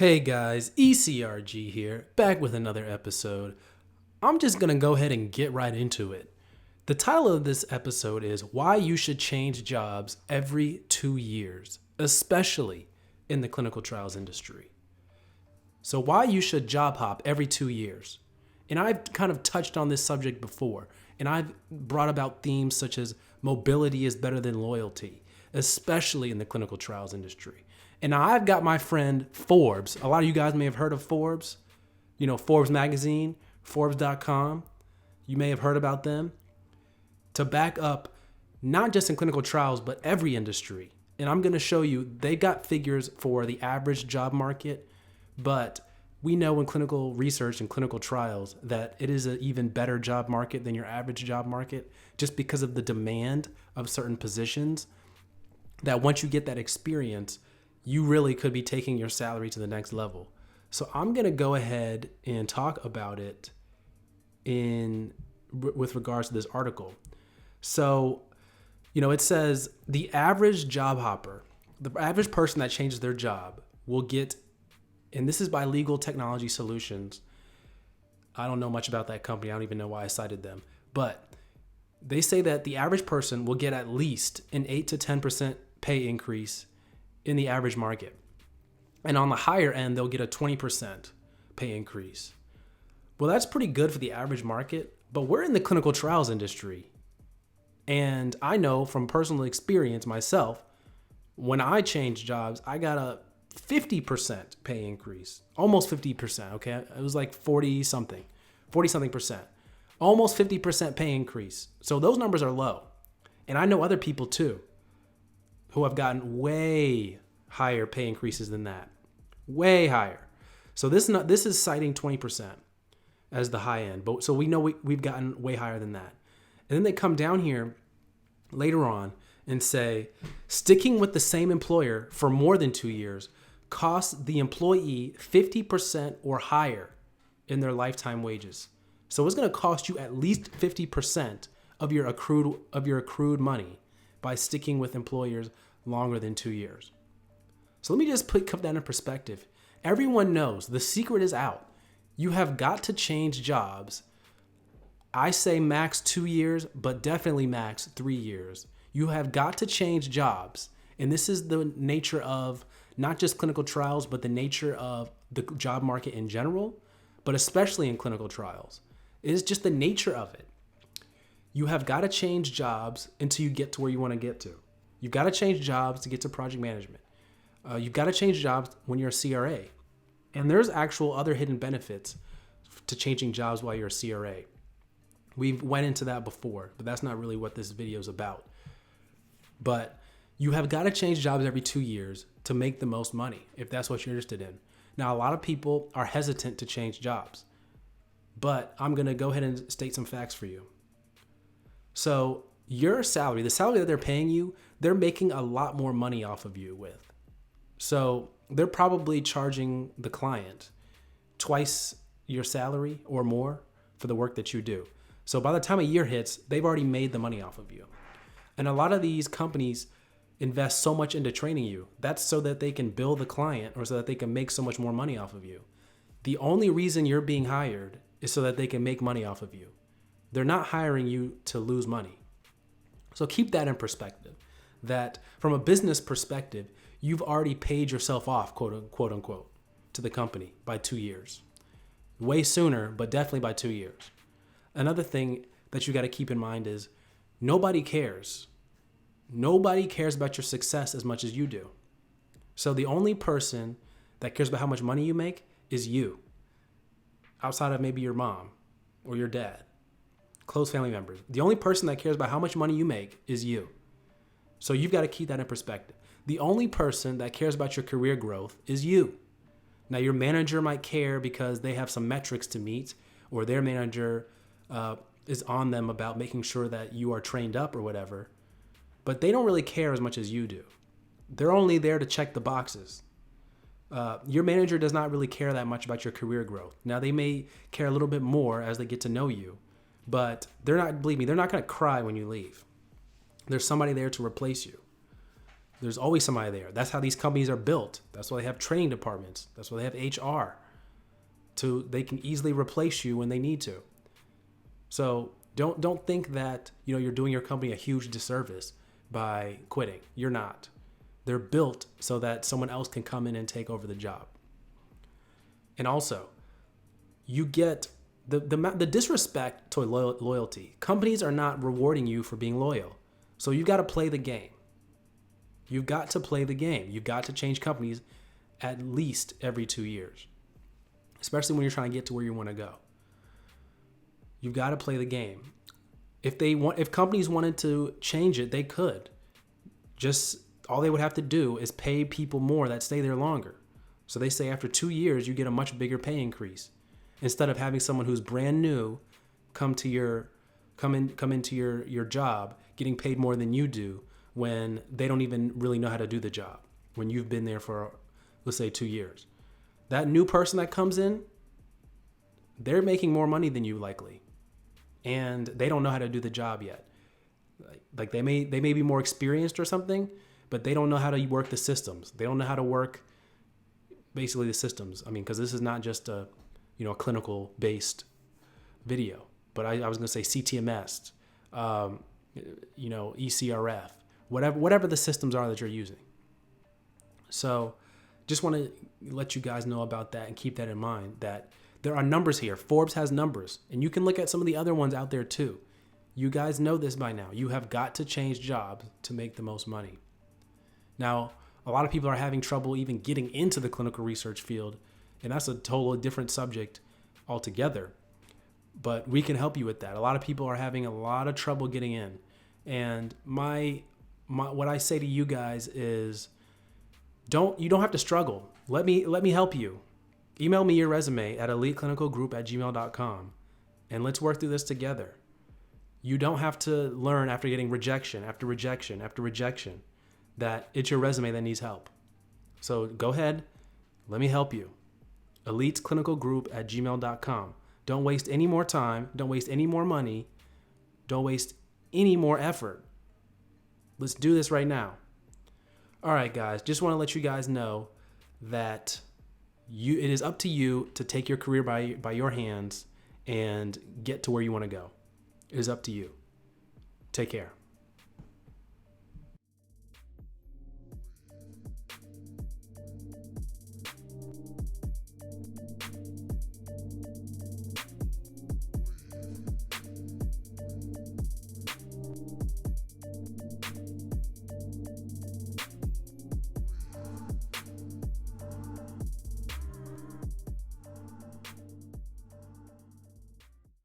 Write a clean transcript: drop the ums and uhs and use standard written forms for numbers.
Hey guys, ECRG here, back with another episode. I'm just gonna go ahead and get right into it. The title of this episode is Why You Should Change Jobs Every 2 Years, especially in the clinical trials industry. So, why you should job hop every 2 years. And I've kind of touched on this subject before, and I've brought about themes such as mobility is better than loyalty, especially in the clinical trials industry. And now I've got my friend Forbes. A lot of you guys may have heard of Forbes. You know, Forbes magazine, Forbes.com. You may have heard about them. To back up, not just in clinical trials, but every industry. And I'm going to show you, they got figures for the average job market, but we know in clinical research and clinical trials that it is an even better job market than your average job market, just because of the demand of certain positions, that once you get that experience, you really could be taking your salary to the next level. So I'm going to go ahead and talk about it with regards to this article. So, it says the average job hopper, the average person that changes their job will get, and this is by Legal Technology Solutions. I don't know much about that company. I don't even know why I cited them, but they say that the average person will get at least an 8 to 10% pay increase in the average market. And on the higher end, they'll get a 20% pay increase. Well, that's pretty good for the average market, but we're in the clinical trials industry. And I know from personal experience myself, when I changed jobs, I got a 50% pay increase, almost 50%. Okay. It was like 40 something percent, almost 50% pay increase. So those numbers are low. And I know other people too who have gotten way higher pay increases than that, way higher. So this is citing 20% as the high end, but so we know we've gotten way higher than that. And then they come down here later on and say, sticking with the same employer for more than 2 years costs the employee 50% or higher in their lifetime wages. So it's going to cost you at least 50% of your accrued money by sticking with employers longer than 2 years. So let me just put that in perspective. Everyone knows the secret is out. You have got to change jobs. I say max 2 years, but definitely max 3 years. You have got to change jobs. And this is the nature of not just clinical trials, but the nature of the job market in general, but especially in clinical trials. It is just the nature of it. You have got to change jobs until you get to where you want to get to. You've got to change jobs to get to project management. You've got to change jobs when you're a CRA. And there's actual other hidden benefits to changing jobs while you're a CRA. We've went into that before, but that's not really what this video is about. But you have got to change jobs every 2 years to make the most money, if that's what you're interested in. Now, a lot of people are hesitant to change jobs, but I'm going to go ahead and state some facts for you. So your salary, the salary that they're paying you, they're making a lot more money off of you with. So they're probably charging the client twice your salary or more for the work that you do. So by the time a year hits, they've already made the money off of you. And a lot of these companies invest so much into training you. That's so that they can bill the client or so that they can make so much more money off of you. The only reason you're being hired is so that they can make money off of you. They're not hiring you to lose money. So keep that in perspective, that from a business perspective, you've already paid yourself off, quote unquote, to the company by 2 years. Way sooner, but definitely by 2 years. Another thing that you got to keep in mind is nobody cares. Nobody cares about your success as much as you do. So the only person that cares about how much money you make is you, outside of maybe your mom or your dad, close family members. The only person that cares about how much money you make is you. So you've got to keep that in perspective. The only person that cares about your career growth is you. Now, your manager might care because they have some metrics to meet, or their manager is on them about making sure that you are trained up or whatever. But they don't really care as much as you do. They're only there to check the boxes. Your manager does not really care that much about your career growth. Now, they may care a little bit more as they get to know you, but believe me, they're not going to cry when you leave. There's somebody there to replace you. There's always somebody there. That's how these companies are built. That's why they have training departments. That's why they have HR. They can easily replace you when they need to. So don't think that you're doing your company a huge disservice by quitting. You're not. They're built so that someone else can come in and take over the job. And also, you get the disrespect to loyalty. Companies are not rewarding you for being loyal. So you've got to play the game. You've got to play the game. You've got to change companies at least every 2 years, especially when you're trying to get to where you want to go. You've got to play the game. If companies wanted to change it, they could. Just all they would have to do is pay people more that stay there longer. So they say after 2 years, you get a much bigger pay increase instead of having someone who's brand new come into your job getting paid more than you do when they don't even really know how to do the job when you've been there for, let's say, 2 years. That new person that comes in, they're making more money than you likely, and they don't know how to do the job yet. Like they may be more experienced or something, but they don't know how to work the systems. They don't know how to work basically the systems. I mean, because this is not just a clinical based video, but I was going to say CTMS, ECRF, whatever the systems are that you're using. So just want to let you guys know about that and keep that in mind, that there are numbers here. Forbes has numbers, and you can look at some of the other ones out there too. You guys know this by now. You have got to change jobs to make the most money. Now, a lot of people are having trouble even getting into the clinical research field, and that's a totally different subject altogether. But we can help you with that. A lot of people are having a lot of trouble getting in. And what I say to you guys is you don't have to struggle. Let me help you. Email me your resume at eliteclinicalgroup@gmail.com, and let's work through this together. You don't have to learn after getting rejection after rejection after rejection that it's your resume that needs help. So go ahead, let me help you. eliteclinicalgroup@gmail.com. Don't waste any more time. Don't waste any more money. Don't waste any more effort. Let's do this right now. All right, guys, just want to let you guys know that it is up to you to take your career by your hands and get to where you want to go. It is up to you. Take care.